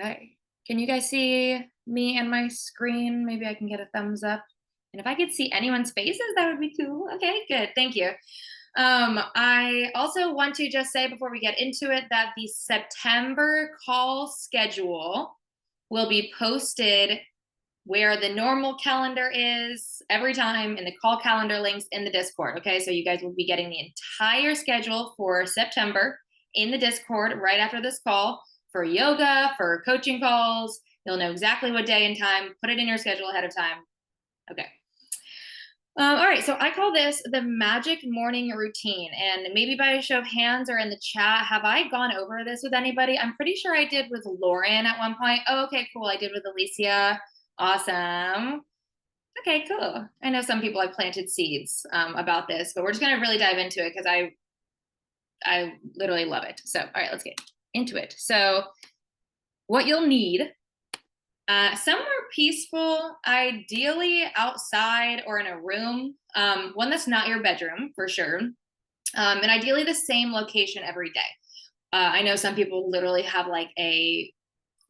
Okay. Can you guys see me and my screen? Maybe I can get a thumbs up. And if I could see anyone's faces, that would be cool. Okay, good. Thank you. I also want to just say before we get into it that the September call schedule will be posted where the normal calendar is every time, and the call calendar links in the Discord. Okay, so you guys will be getting the entire schedule for September in the Discord right after this call for yoga, for coaching calls. You'll know exactly what day and time. Put it in your schedule ahead of time. Okay. All right, so I call this the magic morning routine. And maybe by a show of hands or in the chat, have I gone over this with anybody? I'm pretty sure I did with Lauren at one point. Oh, okay, cool. I did with Alicia. Awesome. Okay, cool. I know some people have planted seeds about this, but we're just gonna really dive into it because I literally love it. So, all right, let's get into it. So, what you'll need somewhere peaceful, ideally outside or in a room, one that's not your bedroom for sure, and ideally the same location every day. I know some people literally have like a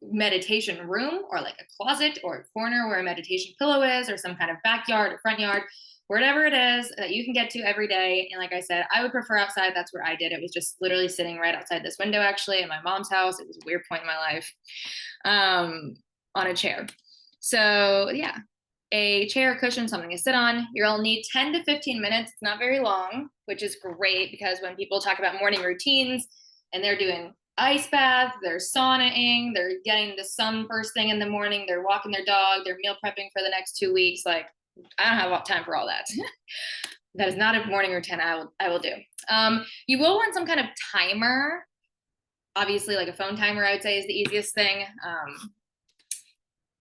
meditation room or like a closet or a corner where a meditation pillow is, or some kind of backyard or front yard, whatever it is that you can get to every day. And like I said, I would prefer outside. That's where I did. It was just literally sitting right outside this window, actually, in my mom's house. It was a weird point in my life. On a chair. So yeah, a chair, cushion, something to sit on. You'll need 10 to 15 minutes. It's not very long, which is great because when people talk about morning routines and they're doing ice bath, they're saunaing, they're getting the sun first thing in the morning, they're walking their dog, they're meal prepping for the next 2 weeks. Like, I don't have time for all that. That is not a morning routine I will do. You will want some kind of timer. Obviously, like a phone timer, I would say, is the easiest thing.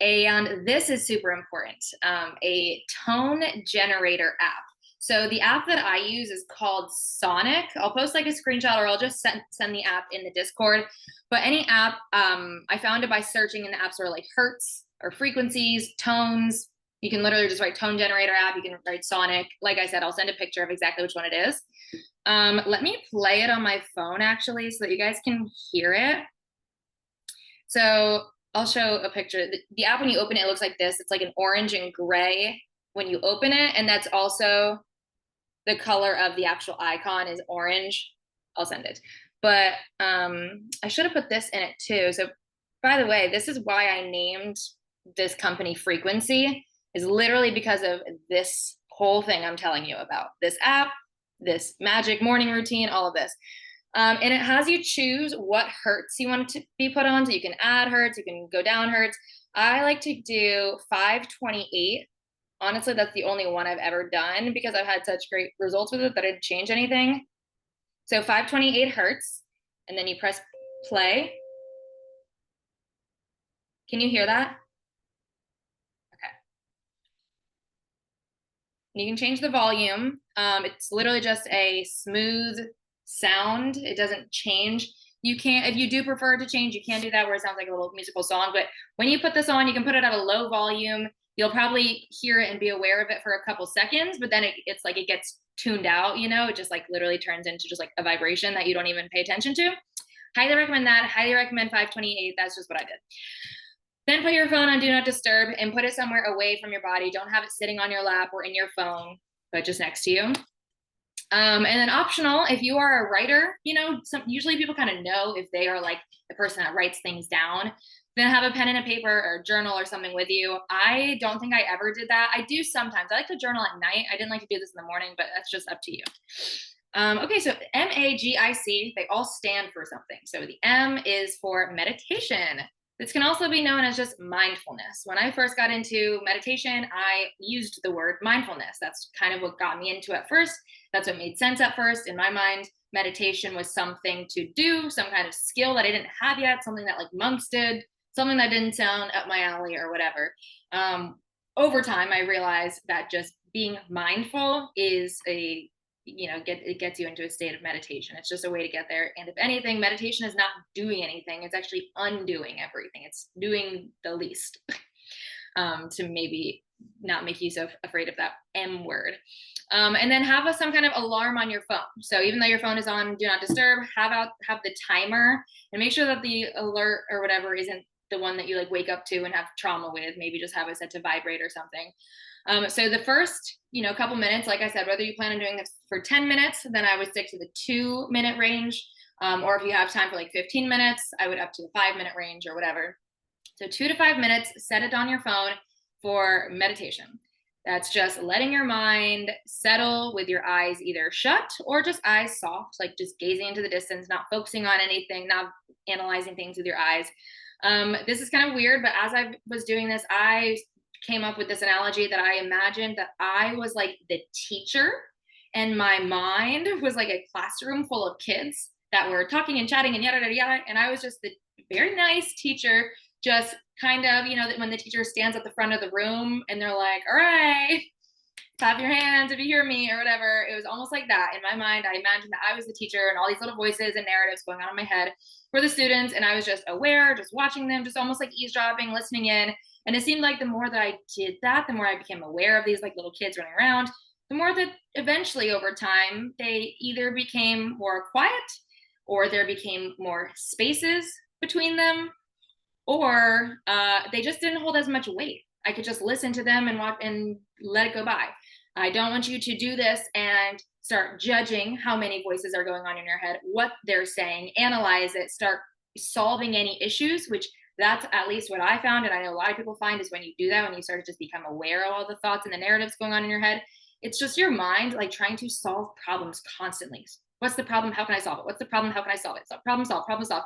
And this is super important, a tone generator app. So the app that I use is called Sonic. I'll post like a screenshot, or I'll just send the app in the Discord. But any app, I found it by searching in the app store, like hertz or frequencies, tones. You can literally just write tone generator app. You can write Sonic. Like I said, I'll send a picture of exactly which one it is. Let me play it on my phone actually so that you guys can hear it. So I'll show a picture. The app, when you open it, it looks like this. It's like an orange and gray when you open it. And that's also the color of the actual icon is orange. I'll send it. But I should have put this in it too. So by the way, this is why I named this company Frequency, is literally because of this whole thing I'm telling you about. This app, this magic morning routine, all of this. And it has you choose what hertz you want it to be put on. So you can add hertz, you can go down hertz. I like to do 528. Honestly, that's the only one I've ever done because I've had such great results with it that I didn't change anything. So 528 hertz, and then you press play. Can you hear that? Okay. You can change the volume. It's literally just a smooth sound. It doesn't change. You can't, if you do prefer to change, you can do that where it sounds like a little musical song. But when you put this on, you can put it at a low volume. You'll probably hear it and be aware of it for a couple seconds, but then it's like it gets tuned out, you know, it just like literally turns into just like a vibration that you don't even pay attention to. Highly recommend that. Highly recommend 528. That's just what I did. Then put your phone on Do Not Disturb and put it somewhere away from your body. Don't have it sitting on your lap or in your phone, but just next to you. And then optional, if you are a writer, you know, usually people kind of know if they are like the person that writes things down, then have a pen and a paper or a journal or something with you. I don't think I ever did that. I do sometimes. I like to journal at night. I didn't like to do this in the morning, but that's just up to you. Okay, so MAGIC, they all stand for something. So the M is for meditation. This can also be known as just mindfulness. When I first got into meditation, I used the word mindfulness. That's kind of what got me into it first. That's what made sense at first. In my mind, meditation was something to do, some kind of skill that I didn't have yet, something that like monks did, something that didn't sound up my alley or whatever. Over time, I realized that just being mindful is it gets you into a state of meditation. It's just a way to get there. And if anything, meditation is not doing anything. It's actually undoing everything. It's doing the least to maybe not make you so afraid of that M word. And then have some kind of alarm on your phone. So even though your phone is on Do Not Disturb, have the timer and make sure that the alert or whatever isn't the one that you like wake up to and have trauma with. Maybe just have it set to vibrate or something. So the first, couple minutes, like I said, whether you plan on doing this for 10 minutes, then I would stick to the 2-minute range. Or if you have time for like 15 minutes, I would up to the 5-minute range or whatever. So 2 to 5 minutes, set it on your phone for meditation. That's just letting your mind settle with your eyes either shut or just eyes soft, like just gazing into the distance, not focusing on anything, not analyzing things with your eyes. This is kind of weird, but as I was doing this, I came up with this analogy that I imagined that I was like the teacher and my mind was like a classroom full of kids that were talking and chatting and yada, yada, yada. And I was just the very nice teacher, just kind of, when the teacher stands at the front of the room and they're like, all right, clap your hands if you hear me or whatever. It was almost like that. In my mind, I imagined that I was the teacher and all these little voices and narratives going on in my head for the students. And I was just aware, just watching them, just almost like eavesdropping, listening in. And it seemed like the more that I did that, the more I became aware of these like little kids running around, the more that eventually over time, they either became more quiet or there became more spaces between them, or they just didn't hold as much weight. I could just listen to them and watch and let it go by. I don't want you to do this and start judging how many voices are going on in your head, what they're saying, analyze it, start solving any issues, which that's at least what I found. And I know a lot of people find is when you do that, when you start to just become aware of all the thoughts and the narratives going on in your head, it's just your mind like trying to solve problems constantly. What's the problem? How can I solve it? What's the problem? How can I solve it? So problem solve, problem solve.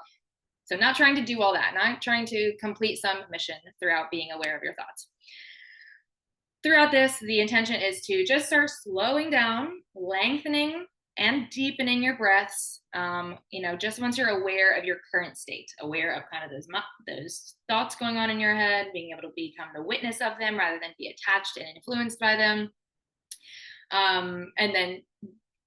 So not trying to do all that, not trying to complete some mission throughout being aware of your thoughts. Throughout this, the intention is to just start slowing down, lengthening, and deepening your breaths. Just once you're aware of your current state, aware of kind of those thoughts going on in your head, being able to become the witness of them rather than be attached and influenced by them. And then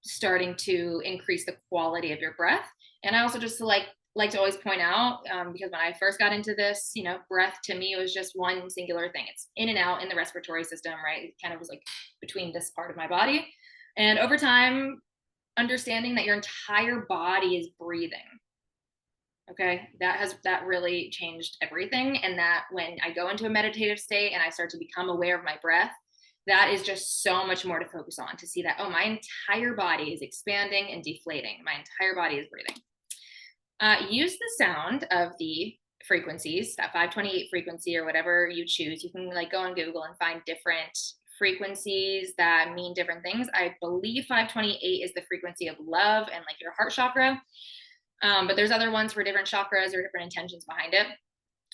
starting to increase the quality of your breath. And I also just like to always point out, because when I first got into this, breath to me was just one singular thing. It's in and out in the respiratory system, right? It kind of was like between this part of my body. And over time, understanding that your entire body is breathing. Okay, that really changed everything. And that when I go into a meditative state and I start to become aware of my breath, that is just so much more to focus on, to see that, oh, my entire body is expanding and deflating. My entire body is breathing. Use the sound of the frequencies, that 528 frequency or whatever you choose. You can like go on Google and find different frequencies that mean different things. I believe 528 is the frequency of love and like your heart chakra. But there's other ones for different chakras or different intentions behind it.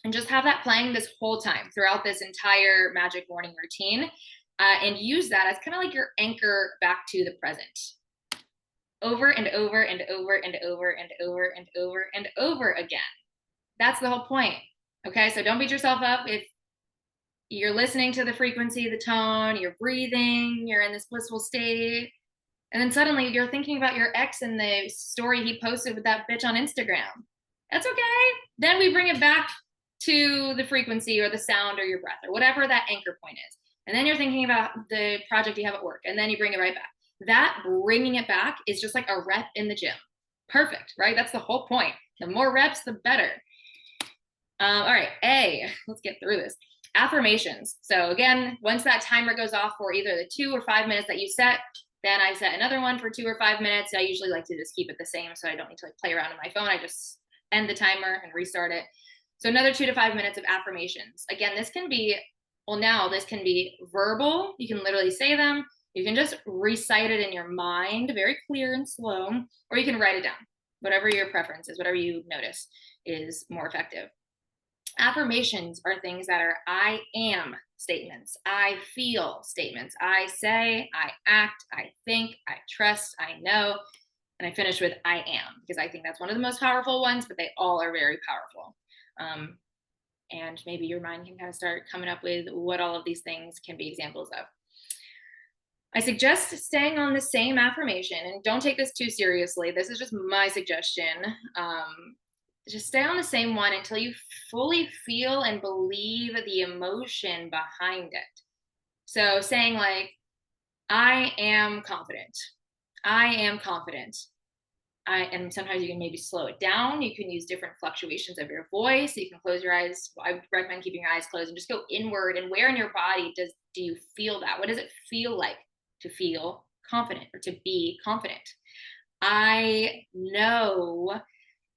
And just have that playing this whole time throughout this entire magic morning routine. And use that as kind of like your anchor back to the present. Over and over and over and over and over and over and over again. That's the whole point. Okay, so don't beat yourself up if you're listening to the frequency, the tone, you're breathing, you're in this blissful state, and then suddenly you're thinking about your ex and the story he posted with that bitch on Instagram. That's okay. Then we bring it back to the frequency or the sound or your breath or whatever that anchor point is. And then you're thinking about the project you have at work, and then you bring it right back. That bringing it back is just like a rep in the gym. Perfect, right? That's the whole point. The more reps, the better. All right, let's get through this. Affirmations. So again, once that timer goes off for either the 2 or 5 minutes that you set, then I set another one for 2 or 5 minutes. I usually like to just keep it the same so I don't need to like play around on my phone. I just end the timer and restart it. So another 2 to 5 minutes of affirmations. Again, this can be verbal. You can literally say them. You can just recite it in your mind, very clear and slow, or you can write it down. Whatever your preference is, whatever you notice is more effective. Affirmations are things that are I am statements, I feel statements, I say, I act, I think, I trust, I know, and I finish with I am, because I think that's one of the most powerful ones, but they all are very powerful. And maybe your mind can kind of start coming up with what all of these things can be examples of. I suggest staying on the same affirmation, and don't take this too seriously. This is just my suggestion. Just stay on the same one until you fully feel and believe the emotion behind it. So saying like, I am confident. I am confident. And sometimes you can maybe slow it down. You can use different fluctuations of your voice. You can close your eyes. I would recommend keeping your eyes closed and just go inward. And where in your body do you feel that? What does it feel like to feel confident or to be confident? I know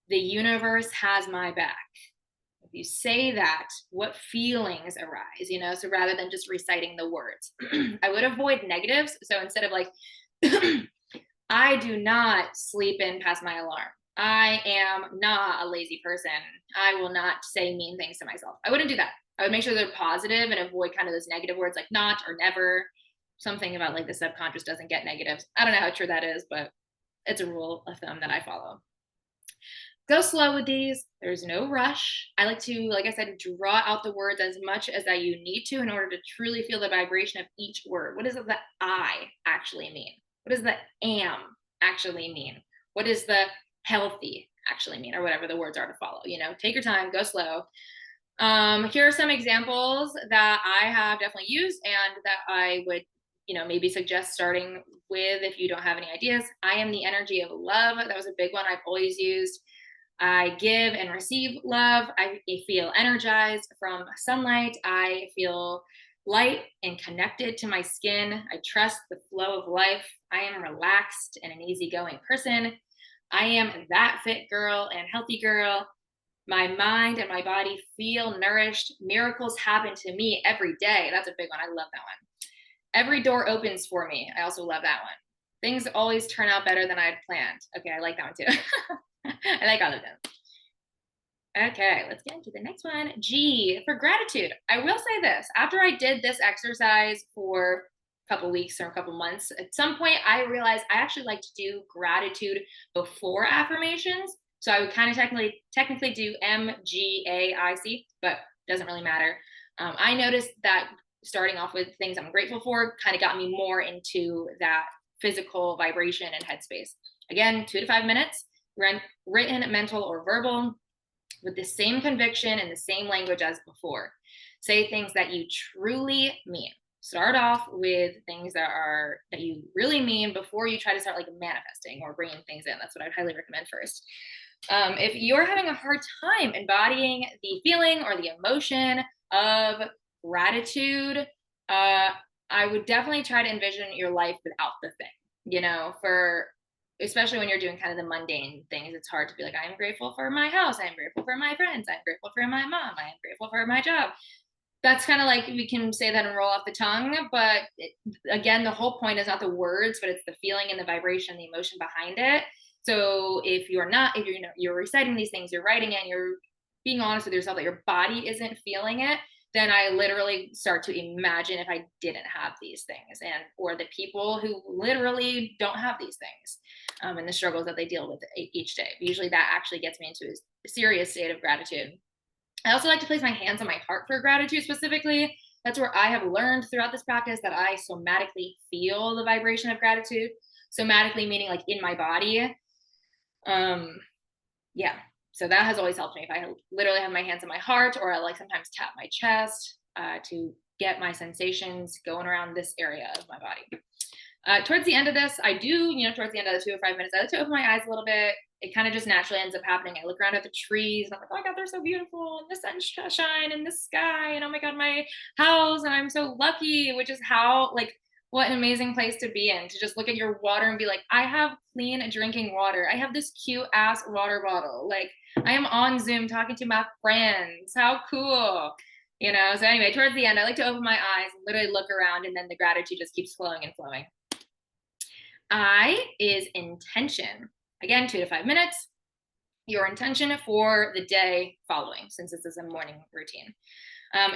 the universe has my back. If you say that, what feelings arise, So rather than just reciting the words, I would avoid negatives. So instead of like, I do not sleep in past my alarm. I am not a lazy person. I will not say mean things to myself. I wouldn't do that. I would make sure they're positive and avoid kind of those negative words like not or never. Something about like the subconscious doesn't get negatives. I don't know how true that is, but it's a rule of thumb that I follow. Go slow with these. There's no rush. I like to, like I said, draw out the words as much as that you need to in order to truly feel the vibration of each word. What does the I actually mean? What does the am actually mean? What does the healthy actually mean? Or whatever the words are to follow. Take your time, go slow. Here are some examples that I have definitely used and that I would, maybe suggest starting with if you don't have any ideas. I am the energy of love. That was a big one I've always used. I give and receive love. I feel energized from sunlight. I feel light and connected to my skin. I trust the flow of life. I am relaxed and an easygoing person. I am that fit girl and healthy girl. My mind and my body feel nourished. Miracles happen to me every day. That's a big one. I love that one. Every door opens for me. I also love that one. Things always turn out better than I had planned. Okay, I like that one too. I like all of them. Okay, let's get into the next one. G, for gratitude. I will say this. After I did this exercise for a couple weeks or a couple months, at some point I realized I actually like to do gratitude before affirmations. So I would kind of technically do MGAIC, but doesn't really matter. I noticed that starting off with things I'm grateful for kind of got me more into that physical vibration and headspace. Again, 2 to 5 minutes, written, mental, or verbal, with the same conviction and the same language as before. Say things that you truly mean. Start off with things that you really mean before you try to start like manifesting or bringing things in. That's what I'd highly recommend first. If you're having a hard time embodying the feeling or the emotion of gratitude, I would definitely try to envision your life without the thing, especially when you're doing kind of the mundane things. It's hard to be like, I'm grateful for my house. I'm grateful for my friends. I'm grateful for my mom. I'm grateful for my job. That's kind of like, we can say that and roll off the tongue, but again, the whole point is not the words, but it's the feeling and the vibration, the emotion behind it. So if you're reciting these things, you're writing it, and you're being honest with yourself that your body isn't feeling it, then I literally start to imagine if I didn't have these things, or the people who literally don't have these things, and the struggles that they deal with each day. Usually that actually gets me into a serious state of gratitude. I also like to place my hands on my heart for gratitude specifically. That's where I have learned throughout this practice that I somatically feel the vibration of gratitude. Somatically meaning like in my body. Yeah. So that has always helped me. If I literally have my hands on my heart, or I like sometimes tap my chest to get my sensations going around this area of my body. Towards the end of this, I do, towards the end of the 2 or 5 minutes, I like to open my eyes a little bit. It kind of just naturally ends up happening. I look around at the trees and I'm like, oh my God, they're so beautiful. And the sunshine and the sky. And oh my God, my house. And I'm so lucky, which is what an amazing place to be in, to just look at your water and be like, I have clean drinking water. I have this cute ass water bottle. Like, I am on Zoom talking to my friends. How cool. So anyway, towards the end, I like to open my eyes and literally look around, and then the gratitude just keeps flowing and flowing. I is intention. Again, 2 to 5 minutes. Your intention for the day following, since this is a morning routine.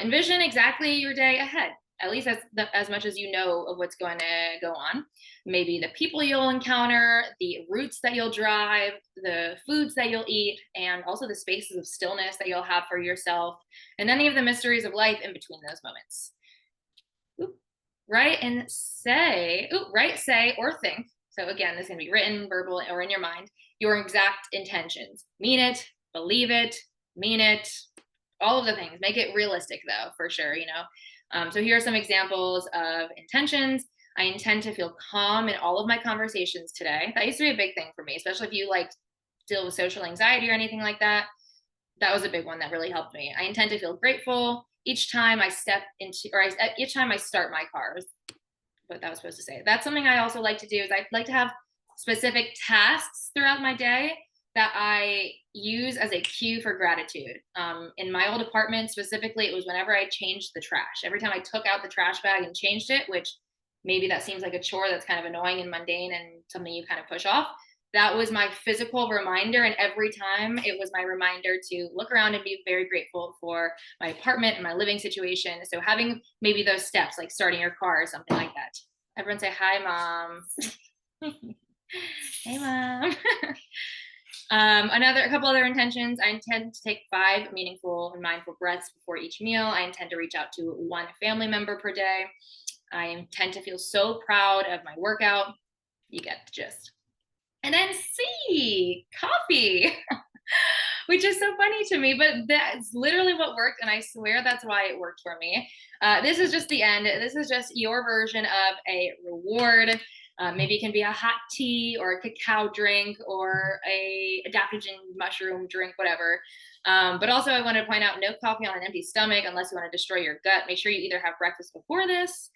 Envision exactly your day ahead, at least as much as you know of what's going to go on. Maybe the people you'll encounter, the routes that you'll drive, the foods that you'll eat, and also the spaces of stillness that you'll have for yourself, and any of the mysteries of life in between those moments. Write, say, or think. So again, this can be written, verbal, or in your mind, your exact intentions. Mean it, believe it, mean it, all of the things. Make it realistic though, for sure, So here are some examples of intentions. I intend to feel calm in all of my conversations today. That used to be a big thing for me, especially if you like deal with social anxiety or anything like that. That was a big one that really helped me. I intend to feel grateful each time I step into, each time I start my car, is what that was supposed to say. That's something I also like to do is I like to have specific tasks throughout my day that I use as a cue for gratitude. In my old apartment specifically, it was whenever I changed the trash. Every time I took out the trash bag and changed it, which maybe that seems like a chore that's kind of annoying and mundane and something you kind of push off. That was my physical reminder. And every time it was my reminder to look around and be very grateful for my apartment and my living situation. So having maybe those steps, like starting your car or something like that. Everyone say, hi, mom. Hey, mom. A couple other intentions. I intend to take 5 meaningful and mindful breaths before each meal. I intend to reach out to 1 family member per day. I intend to feel so proud of my workout. You get the gist. And then C, coffee, which is so funny to me, but that's literally what worked. And I swear that's why it worked for me. This is just the end. This is just your version of a reward. Maybe it can be a hot tea or a cacao drink or a adaptogen mushroom drink, whatever. But also I want to point out no coffee on an empty stomach unless you want to destroy your gut. Make sure you either have breakfast before this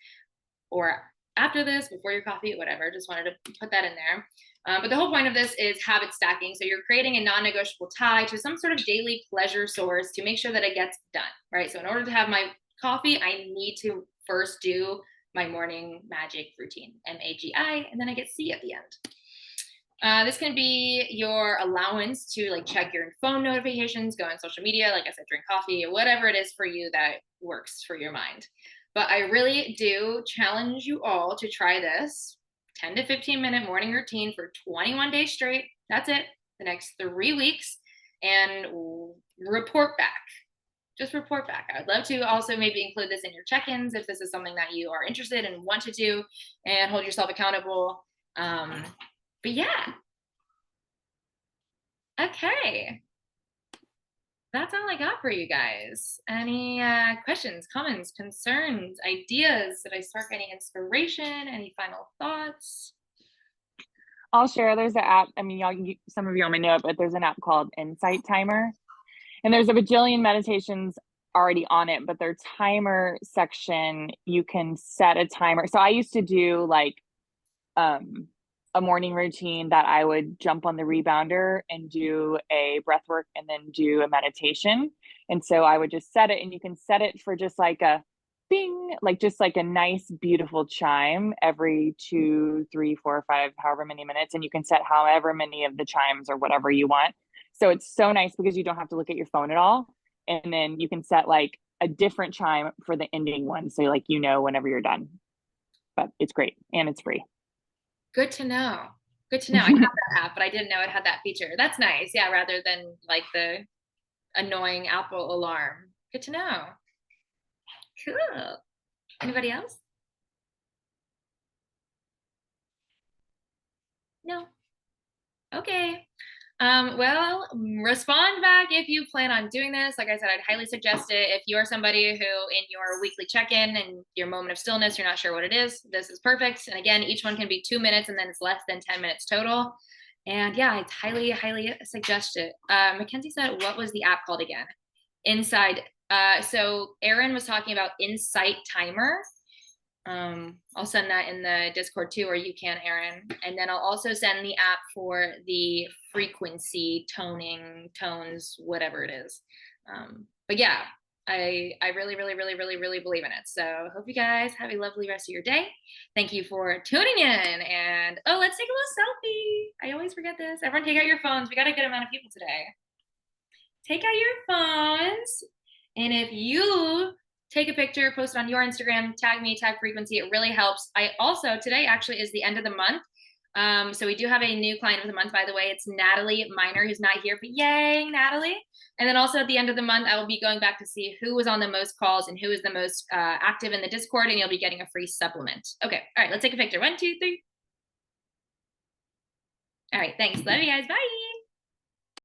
or after this, before your coffee, whatever. Just wanted to put that in there. But the whole point of this is habit stacking. So you're creating a non-negotiable tie to some sort of daily pleasure source to make sure that it gets done, right? So in order to have my coffee, I need to first do my morning magic routine, MAGI, and then I get C at the end. This can be your allowance to like check your phone notifications, go on social media, like I said, drink coffee, whatever it is for you that works for your mind. But I really do challenge you all to try this 10 to 15 minute morning routine for 21 days straight. That's it, the next 3 weeks, and report back. Just report back. I would love to also maybe include this in your check-ins if this is something that you are interested in and want to do and hold yourself accountable. But yeah. Okay. That's all I got for you guys. Any questions, comments, concerns, ideas? Did I start getting inspiration? Any final thoughts? I'll share. There's an app. I mean, some of y'all may know it, but there's an app called Insight Timer, and there's a bajillion meditations already on it. But their timer section, you can set a timer. So I used to do like a morning routine that I would jump on the rebounder and do a breath work and then do a meditation. And so I would just set it, and you can set it for just like a bing, like just like a nice, beautiful chime every 2, 3, 4, 5, however many minutes. And you can set however many of the chimes or whatever you want. So it's so nice because you don't have to look at your phone at all. And then you can set like a different chime for the ending one. So like, whenever you're done, but it's great and it's free. Good to know. Good to know. I have that app, but I didn't know it had that feature. That's nice. Yeah, rather than like the annoying Apple alarm. Good to know. Cool. Anybody else? No. Okay. Well, respond back if you plan on doing this. Like I said, I'd highly suggest it. If you are somebody who in your weekly check-in and your moment of stillness, you're not sure what it is, this is perfect. And again, each one can be 2 minutes and then it's less than 10 minutes total. And yeah, I highly, highly suggest it. Mackenzie said, what was the app called again? Inside. So Erin was talking about Insight Timer. I'll send that in the Discord too, or you can, Erin. And then I'll also send the app for the frequency toning, tones, whatever it is. But yeah, I really, really, really, really, really believe in it. So hope you guys have a lovely rest of your day. Thank you for tuning in. And oh, let's take a little selfie. I always forget this. Everyone take out your phones. We got a good amount of people today. Take out your phones. And if you take a picture, post it on your Instagram, tag me, tag frequency. It really helps. I also, today actually is the end of the month. So we do have a new client of the month, by the way. It's Natalie Miner, who's not here, but yay, Natalie. And then also at the end of the month, I will be going back to see who was on the most calls and who is the most active in the Discord, and you'll be getting a free supplement. Okay, all right, let's take a picture. 1, 2, 3. All right, thanks. Love you guys. Bye.